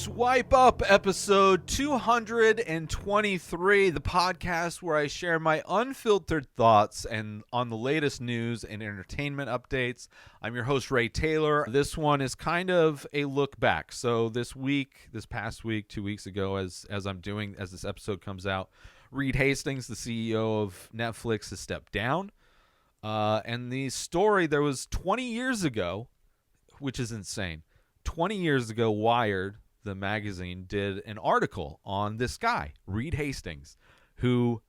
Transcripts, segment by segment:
Swipe Up, episode 223, the podcast where I share my unfiltered thoughts and on the latest news and entertainment updates. I'm your host, Ray Taylor. This one is kind of a look back. So this past week, 2 weeks ago, as this episode comes out, Reed Hastings, the CEO of Netflix, has stepped down. And the story, there was 20 years ago, which is insane. 20 years ago, Wired, the magazine, did an article on this guy, Reed Hastings, who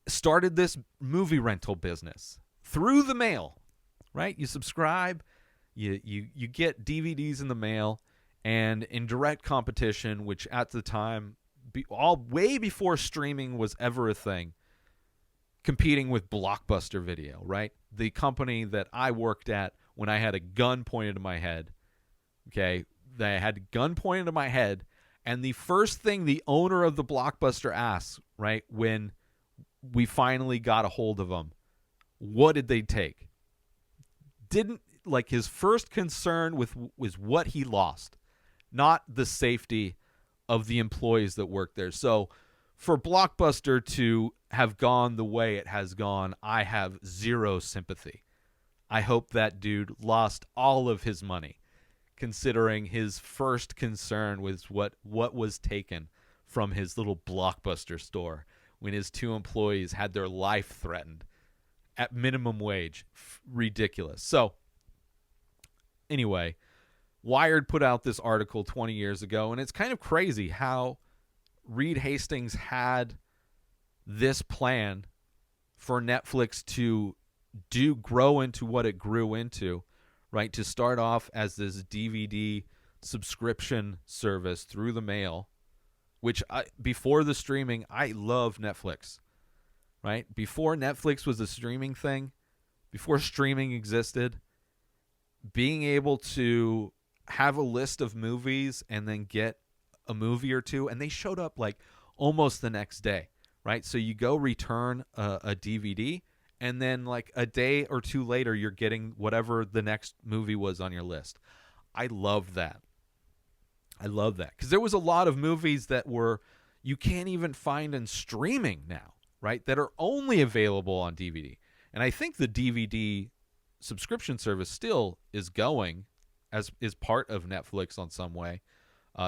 started this movie rental business through the mail, right? You subscribe, you get DVDs in the mail, and in direct competition, which at the time, way before streaming was ever a thing, competing with Blockbuster Video, right? The company that I worked at when I had a gun pointed to my head, okay? I had a gun pointed to my head, and the first thing the owner of the Blockbuster asks, right, when we finally got a hold of him, what did they take? His first concern was what he lost, not the safety of the employees that work there. So for Blockbuster to have gone the way it has gone, I have zero sympathy. I hope that dude lost all of his money, considering his first concern was what was taken from his little Blockbuster store when his two employees had their life threatened at minimum wage. Ridiculous. So anyway, Wired put out this article 20 years ago, and it's kind of crazy how Reed Hastings had this plan for Netflix to grow into what it grew into, right? To start off as this DVD subscription service through the mail, which before the streaming, I love Netflix, right? Before Netflix was a streaming thing, before streaming existed, being able to have a list of movies and then get a movie or two, and they showed up like almost the next day, right? So you go return a DVD, and then like a day or two later, you're getting whatever the next movie was on your list. I love that. Because there was a lot of movies that you can't even find in streaming now, right? That are only available on DVD. And I think the DVD subscription service still is going as is part of Netflix on some way,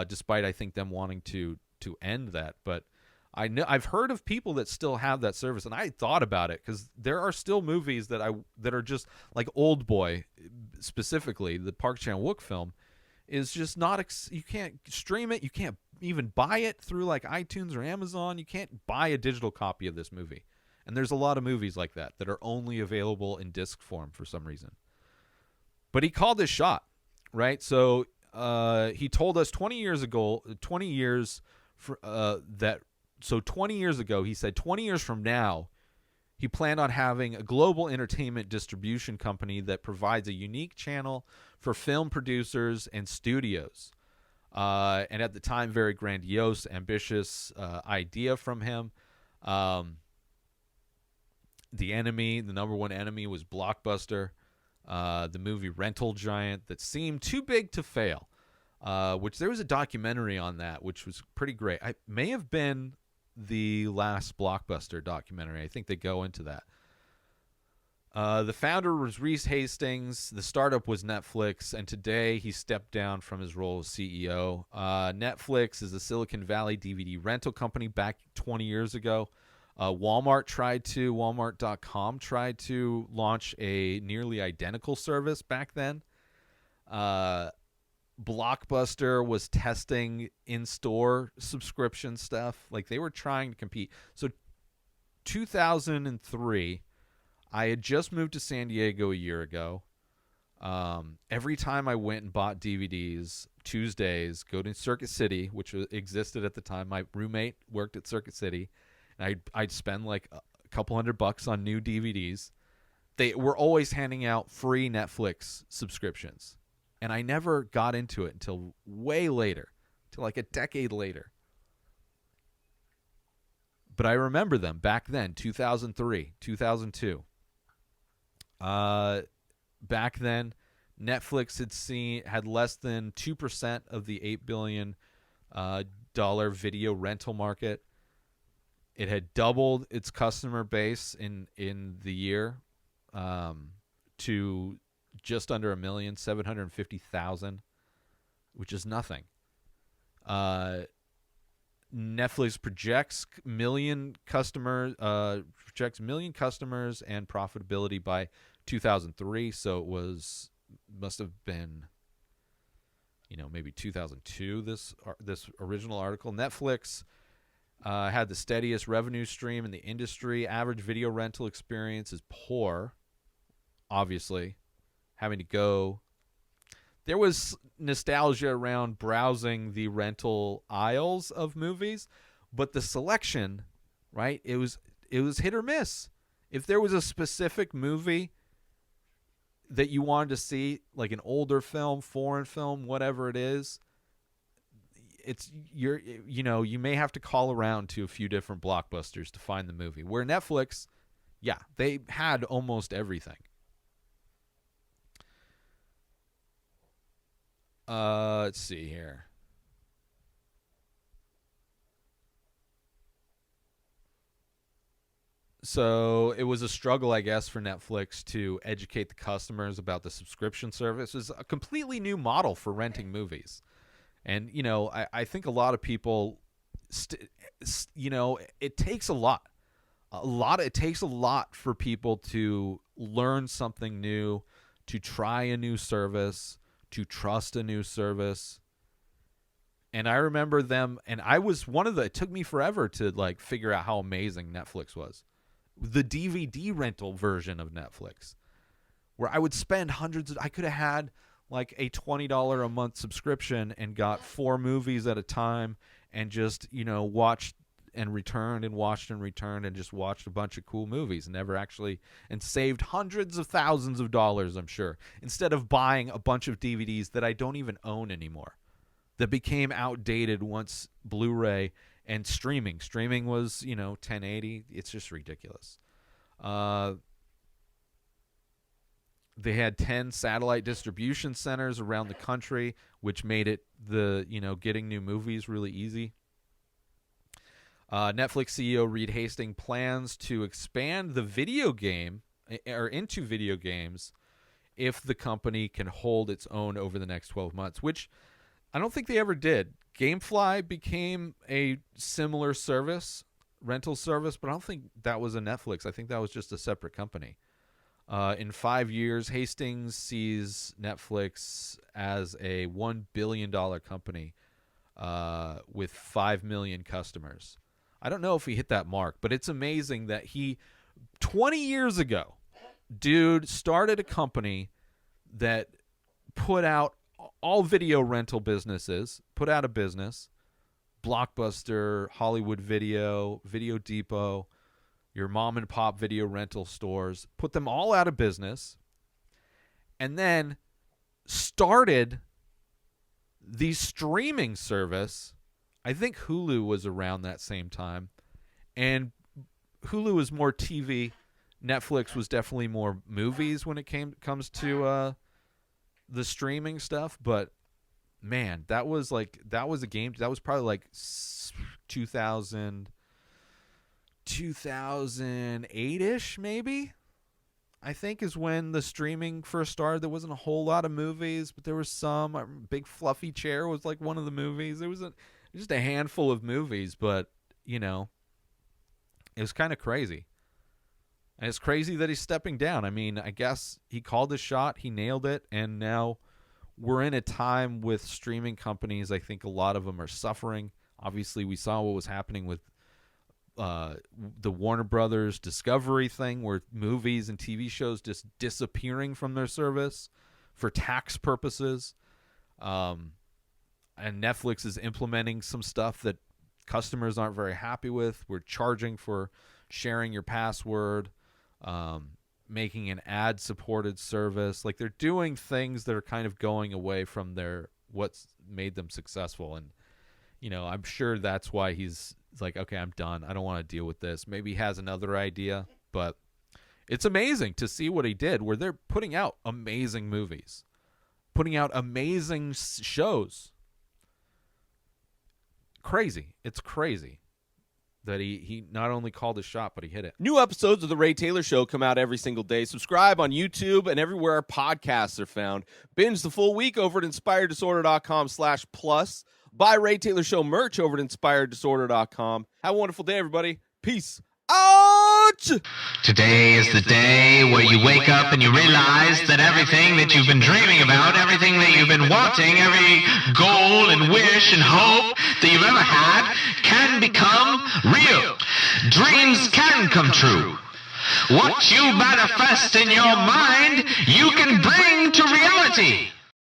despite I think them wanting to end that. But I've heard of people that still have that service, and I thought about it because there are still movies that are just like Old Boy, specifically the Park Chan-wook film, is just not. You can't stream it. You can't even buy it through like iTunes or Amazon. You can't buy a digital copy of this movie, and there's a lot of movies like that that are only available in disc form for some reason. But he called his shot, right? So he told us 20 years ago, 20 years that. So 20 years ago, he said 20 years from now, he planned on having a global entertainment distribution company that provides a unique channel for film producers and studios. And at the time, very grandiose, ambitious idea from him. The number one enemy was Blockbuster, the movie rental giant that seemed too big to fail. Which there was a documentary on that, which was pretty great. I may have been the last Blockbuster documentary. I think they go into that. The founder was Reed Hastings. The startup was Netflix, and today he stepped down from his role as CEO. Netflix is a Silicon Valley DVD rental company back 20 years ago. Walmart.com tried to launch a nearly identical service back then. Blockbuster was testing in-store subscription stuff. Like, they were trying to compete. So 2003, I had just moved to San Diego a year ago. Every time I went and bought DVDs, Tuesdays, go to Circuit City, which existed at the time. My roommate worked at Circuit City, and I'd spend like a couple $100 on new DVDs. They were always handing out free Netflix subscriptions. And I never got into it until way later, till like a decade later. But I remember them back then, 2003, 2002. Back then, Netflix had less than 2% of the $8 billion dollar video rental market. It had doubled its customer base in the year, to just under 1,750,000, which is nothing. Netflix projects million customers and profitability by 2003. So it must have been, maybe 2002. This original article. Netflix had the steadiest revenue stream in the industry. Average video rental experience is poor. Obviously, having to go. There was nostalgia around browsing the rental aisles of movies, but the selection, right? It was hit or miss. If there was a specific movie that you wanted to see, like an older film, foreign film, whatever it is, you may have to call around to a few different Blockbusters to find the movie. Where Netflix, yeah, they had almost everything. Let's see here. So it was a struggle, I guess, for Netflix to educate the customers about the subscription service. It's a completely new model for renting movies. And, I think a lot of people, it takes a lot. It takes a lot for people to learn something new, to try a new service, to trust a new service. And I remember them, and I was it took me forever to figure out how amazing Netflix was. The DVD rental version of Netflix, where I would spend I could have had like a $20 a month subscription and got 4 movies at a time and just, watched and returned and watched and returned and just watched a bunch of cool movies and saved hundreds of thousands of dollars, I'm sure, instead of buying a bunch of DVDs that I don't even own anymore, that became outdated once Blu-ray and streaming was, 1080. It's just ridiculous. They had 10 satellite distribution centers around the country, which made it getting new movies really easy. Netflix CEO Reed Hastings plans to expand the video game or into video games if the company can hold its own over the next 12 months, which I don't think they ever did. GameFly became a similar rental service, but I don't think that was a Netflix. I think that was just a separate company. In 5 years, Hastings sees Netflix as a $1 billion company with 5 million customers. I don't know if he hit that mark, but it's amazing that 20 years ago, dude started a company that put out all video rental businesses, put out a business, Blockbuster, Hollywood Video, Video Depot, your mom and pop video rental stores, put them all out of business, and then started the streaming service. I think Hulu was around that same time, and Hulu was more TV. Netflix was definitely more movies when it comes to the streaming stuff. But man, that was a game. That was probably like 2008-ish, maybe. I think is when the streaming first started. There wasn't a whole lot of movies, but there was some. Big Fluffy Chair was like one of the movies. There was just a handful of movies, but it was kind of crazy. And it's crazy that he's stepping down. I mean, I guess he called his shot, he nailed it, and now we're in a time with streaming companies. I think a lot of them are suffering. Obviously, we saw what was happening with the Warner Brothers Discovery thing, where movies and TV shows just disappearing from their service for tax purposes. And Netflix is implementing some stuff that customers aren't very happy with. We're charging for sharing your password, making an ad-supported service. Like, they're doing things that are kind of going away from what's made them successful. And, I'm sure that's why he's like, okay, I'm done. I don't want to deal with this. Maybe he has another idea, but it's amazing to see what he did, where they're putting out amazing movies. putting out amazing shows. Crazy. It's crazy that he not only called his shot, but he hit it. New episodes of The Ray Taylor Show come out every single day. Subscribe on YouTube and everywhere our podcasts are found. Binge the full week over at inspireddisorder.com/plus. Buy Ray Taylor Show merch over at inspireddisorder.com. Have a wonderful day, everybody. Peace out! Today is the day where you wake up and you realize that everything that you've been dreaming about, everything that you've been wanting, every goal and wish and hope that you've ever had can become real. Dreams can come true. What you manifest in your mind, you can bring to reality.